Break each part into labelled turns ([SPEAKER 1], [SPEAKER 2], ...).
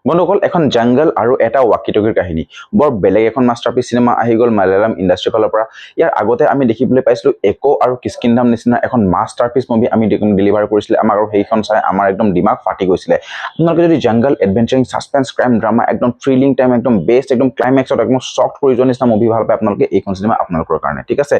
[SPEAKER 1] বন্ধুসকল এখন জংগল আৰু এটা ৱাকিটকিৰ কাহিনী বৰ বেলেগ এখন মাষ্টাৰপিচ সিনেমা আহি গ'ল মালায়ালাম ইণ্ডাষ্ট্ৰীৰ ফালৰ পৰা। ইয়াৰ আগতে আমি দেখিবলৈ পাইছিলোঁ একো আৰু কিষ্কিন্ধাম নিচিনা এখন মাষ্টাৰপিচ মুভি আমি ডেলিভাৰ কৰিছিলে আমাক, আৰু সেইখন চাই আমাৰ একদম দিমাগ ফাটি গৈছিলে। আপোনালোকে যদি জংগল এডভেঞ্চাৰিং ছাছপেন্স ক্ৰাইম ড্ৰামা একদম থ্ৰিলিং টাইম একদম বেষ্ট একদম ক্লাইমেক্সত একদম শ্বক কৰি যোৱা নিচিনা মুভি ভাল পায় আপোনালোকে, এইখন চিনেমা আপোনালোকৰ কাৰণে ঠিক আছে,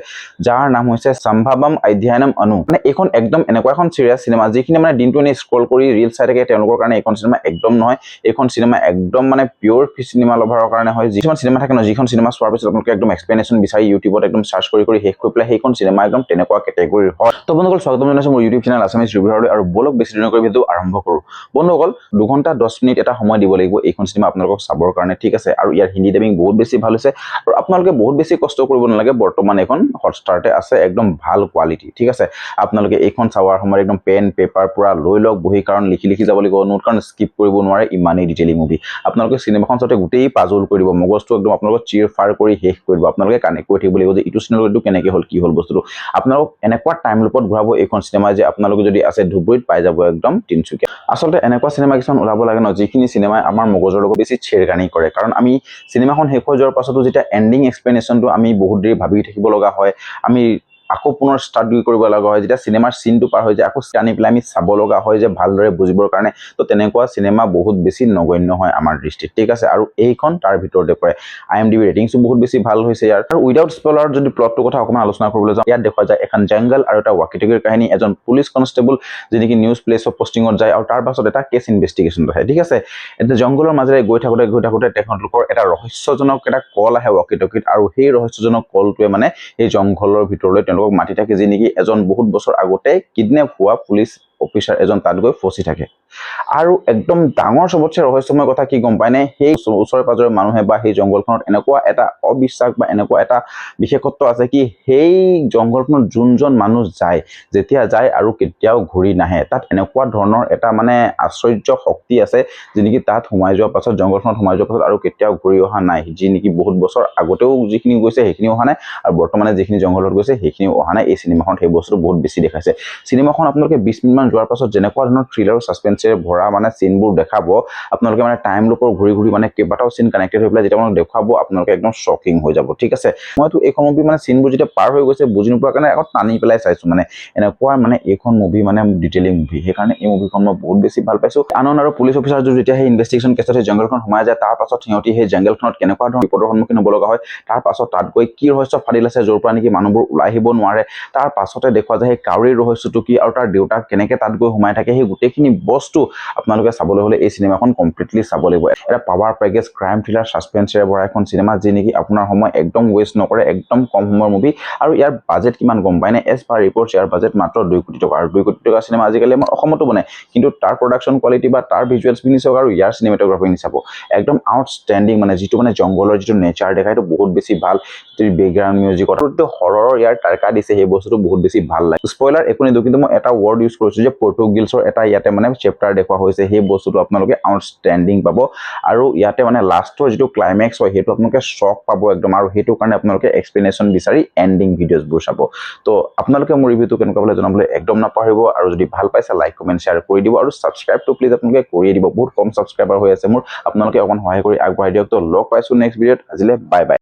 [SPEAKER 1] যাৰ নাম হৈছে সম্ভৱম অধ্যয়নম অনু। মানে এইখন একদম এনেকুৱা এখন চিৰিয়াছ চিনেমা যিখিনি মানে দিনটো এনেই স্ক্ৰল কৰি ৰিল চাই থাকে তেওঁলোকৰ কাৰণে এইখন চিনেমা একদম নহয়। এইখন চিনেমা একদম মানে পিয়ৰ চিনেমা লভাৰৰ কাৰণে হয়। যিখন চিনেমা থাকে ন, যিখন চিনেমা চোৱাৰ পিছত আপোনালোকে একদম এক্সপ্লেনেশ্যন বিচাৰি ইউটিউবত একদম চাৰ্চ কৰি শেষ কৰি পেলাই সেইখন চিনেমা একদম তেনেকুৱা কেটেগৰীৰ হয়। তো বন্ধুসকল স্বাগতম জনাইছোঁ মোৰ ইউটিউব চেনেল আছামিজ ৰিভিউলৈ, আৰু বলক বেছি দিনৰ কৰি ভিডিঅ' আৰম্ভ কৰোঁ। বন্ধুসকল 2 ঘণ্টা 10 মিনিট এটা সময় দিব লাগিব এইখন চিনেমা আপোনালোকক চাবৰ কাৰণে ঠিক আছে, আৰু ইয়াৰ হিন্দী ডাবিং বহুত বেছি ভাল হৈছে, আৰু আপোনালোকে বহুত বেছি কষ্ট কৰিব নালাগে। বৰ্তমান এইখন হটষ্টাৰতে আছে, একদম ভাল কোৱালিটি ঠিক আছে। আপোনালোকে এইখন চাৱাৰ সময়ত একদম পেন পেপাৰ পুৰা লৈ লওক বহি, কাৰণ লিখি যাব লাগিব নোট, কাৰণ স্কিপ কৰিব নোৱাৰে ইমানেই ডিটেইলিং মুভি। আপোনালোকে চিনেমাখন চাওঁতে গোটেই পাজল কৰি দিব, মগজটো একদম আপোনালোকক চিৰ ফাৰ কৰি শেষ কৰি দিব। আপোনালোকে কানেক্ট কৰি থাকিব লাগিব যে ইটো চিনেমাত এইটো কেনেকৈ হ'ল, কি হ'ল বস্তুটো। আপোনালোক এনেকুৱা টাইম লুপত ঘূৰাব এইখন চিনেমা যে আপোনালোকে যদি আছে ধুবুৰীত পাই যাব একদম তিনচুকীয়া। আচলতে এনেকুৱা চিনেমা কিছুমান ওলাব লাগে ন, যিখিনি চিনেমাই আমাৰ মগজৰ লগত বেছি চেৰগানি কৰে, কাৰণ আমি চিনেমাখন শেষ হৈ যোৱাৰ পাছতো যেতিয়া এণ্ডিং এক্সপ্লেনেশ্যনটো আমি বহুত দেৰি ভাবি থাকিব লগা হয়, আমি আকৌ পুনৰ ষ্টাৰ্ট কৰিব লগা হয়, যেতিয়া চিনেমাৰ চিনটো পাৰ হৈ যায় আকৌ আনি পেলাই আমি চাব লগা হয় যে ভালদৰে বুজিবৰ কাৰণে। তো তেনেকুৱা চিনেমা বহুত বেছি নগণ্য হয় আমাৰ দৃষ্টিত ঠিক আছে, আৰু এইখন তাৰ ভিতৰতে পৰে। IMDb ৰেটিংছো বহুত বেছি ভাল হৈছে ইয়াৰ। আৰু উইদাউট স্পইলাৰ যদি প্লটটোৰ কথা অকণমান আলোচনা কৰিবলৈ যাওঁ, ইয়াত দেখুওৱা যায় এখন জংগল আৰু এটা ৱাকিটকিৰ কাহিনী। এজন পুলিচ কনষ্টেবল যি নেকি নিউজ প্লেচ অফ পষ্টিঙত যায়, আৰু তাৰ পাছত এটা কেছ ইনভেষ্টিগেশ্যন আহে ঠিক আছে। এতিয়া জংগলৰ মাজেৰে গৈ থাকোঁতে তেখেতলোকৰ এটা ৰহস্যজনক এটা কল আহে ৱাকিটকিত, আৰু সেই ৰহস্যজনক কলটোৱে মানে এই জংঘলৰ ভিতৰলৈ তেওঁলোকক মাতি থাকে, যি নেকি এজন বহুত বছৰ আগতে কিডনেপ হোৱা পুলিচ অফিচাৰ এজন তাত গৈ ফচি থাকে। আৰু একদম ডাঙৰ চবতছে ৰহস্যময় কথা কি গম পায়নে, সেই ওচৰে পাজৰে মানুহে বা সেই জংঘলখনত এনেকুৱা এটা অবিশ্বাস বা এনেকুৱা এটা বিশেষত্ব আছে কি, সেই জংঘলখনত যোনজন মানুহ যায়, যেতিয়া যায় আৰু কেতিয়াও ঘূৰি নাহে, তাত এনেকুৱা ধৰণৰ এটা মানে আশ্চৰ্য শক্তি আছে যি নেকি তাত সোমাই যোৱাৰ পাছত, জংঘলখনত সোমাই যোৱাৰ পাছত আৰু কেতিয়াও ঘূৰি অহা নাই। যি নেকি বহুত বছৰ আগতেও যিখিনি গৈছে সেইখিনিও অহা নাই, আৰু বৰ্তমানে যিখিনি জংঘলত গৈছে সেইখিনিও অহা নাই। এই চিনেমাখন সেই বস্তুটো বহুত বেছি দেখাইছে। চিনেমাখন আপোনালোকে 20 মিনিটমান যোৱাৰ পাছত যেনেকুৱা ধৰণৰ থ্ৰিলাৰ আৰু ছাছপেন্সেৰে ভৰা মানে চিনবোৰ দেখাব, আপোনালোকে মানে টাইম লুপৰ ঘূৰি মানে কেইবাটাও চিন কানেক্টেড হৈ পেলাই যেতিয়া মানে দেখুৱাব, আপোনালোকে একদম শ্বকিং হৈ যাব ঠিক আছে। মইতো এইখন মুভি মানে চিনবোৰ যেতিয়া পাৰ হৈ গৈছে বুজি নোপোৱাৰ কাৰণে আকৌ টানি পেলাই চাইছোঁ, মানে এনেকুৱা মানে এইখন মুভি মানে ডিটেইলিং মুভি, সেইকাৰণে এই মুভিখন মই বহুত বেছি ভাল পাইছোঁ। আনন্দ আৰু পুলিচ অফিচাৰযোৰ যেতিয়া সেই ইনভেষ্টিগেশ্যন কেছত সেই জংঘলখন সোমাই যায়, তাৰ পাছত সিহঁতি সেই জংঘলখনত কেনেকুৱা ধৰণৰ বিপদৰ সন্মুখীন হ'ব লগা হয়, তাৰ পাছত তাত গৈ কি ৰহস্য ফাদিল আছে য'ৰ পৰা নেকি মানুহবোৰ ওলাই আহিব নোৱাৰে, তাৰ পাছতে দেখুওৱা যায় সেই কাউৰীৰ ৰহস্যটো কি, আৰু তাৰ দেউতাক কেনেকৈ তাত গৈ সোমাই থাকে। সেই গোটেইখিনি বস্তু আপোনালোকে চাবলৈ হ'লে এই চিনেমাখন কমপ্লিটলি চাব লাগিব। এটা পাৱাৰ পেকেজ ক্ৰাইম থ্ৰিলাৰ ছাছপেন্সেৰে ভৰা এখন চিনেমা, যি নেকি আপোনাৰ সময় একদম ৱেষ্ট নকৰে, একদম কম সময়ৰ মুভি। আৰু ইয়াৰ বাজেট কিমান গম পায়নে, এজ পাৰ ৰিপৰ্টছ ইয়াৰ বাজেট মাত্ৰ 2 কোটি টকা। আৰু 2 কোটি টকা চিনেমা আজিকালি আমাৰ অসমতো বনায়, কিন্তু তাৰ প্ৰডাকশ্যন কোৱালিটি বা তাৰ ভিজুৱেলছ পিনি চাওক আৰু ইয়াৰ চিনেমেটোগ্ৰাফি চাব, একদম আউটষ্টেণ্ডিং। মানে যিটো মানে জংঘলৰ যিটো নেচাৰ দেখায় সেইটো বহুত বেছি ভাল। যদি বেকগ্ৰাউণ্ড মিউজিকত হৰৰ ইয়াৰ টাৰ্কা দিছে, সেই বস্তুটো বহুত বেছি ভাল লাগে। স্পইলাৰ একো নিদিওঁ, কিন্তু মই এটা ৱৰ্ড ইউজ কৰিছোঁ যে পৰ্তুগিজৰ এটা ইয়াতে মানে চেপ্টাৰ দেখুওৱা হৈছে, সেই বস্তুটো আপোনালোকে আউটষ্টেণ্ডিং পাব। আৰু ইয়াতে মানে লাষ্টৰ যিটো ক্লাইমেক্স হয় সেইটো আপোনালোকে শ্বক পাব একদম, আৰু সেইটো কাৰণে আপোনালোকে এক্সপ্লেনেশ্যন বিচাৰি এণ্ডিং ভিডিঅ'জবোৰ চাব। তো আপোনালোকে মোৰ ৰিভিউটো কেনেকুৱা পালে জনাবলৈ একদম নাপাহৰিব, আৰু যদি ভাল পাইছে লাইক কমেণ্ট শ্বেয়াৰ কৰি দিব, আৰু ছাবস্ক্ৰাইবটো প্লিজ আপোনালোকে কৰিয়ে দিব। বহুত কম ছাবস্ক্ৰাইবাৰ হৈ আছে মোৰ, আপোনালোকে অকণ সহায় কৰি আগবঢ়াই দিয়ক। তো লগ পাইছোঁ নেক্সট ভিডিঅ'ত, আজিলৈ বাই বাই।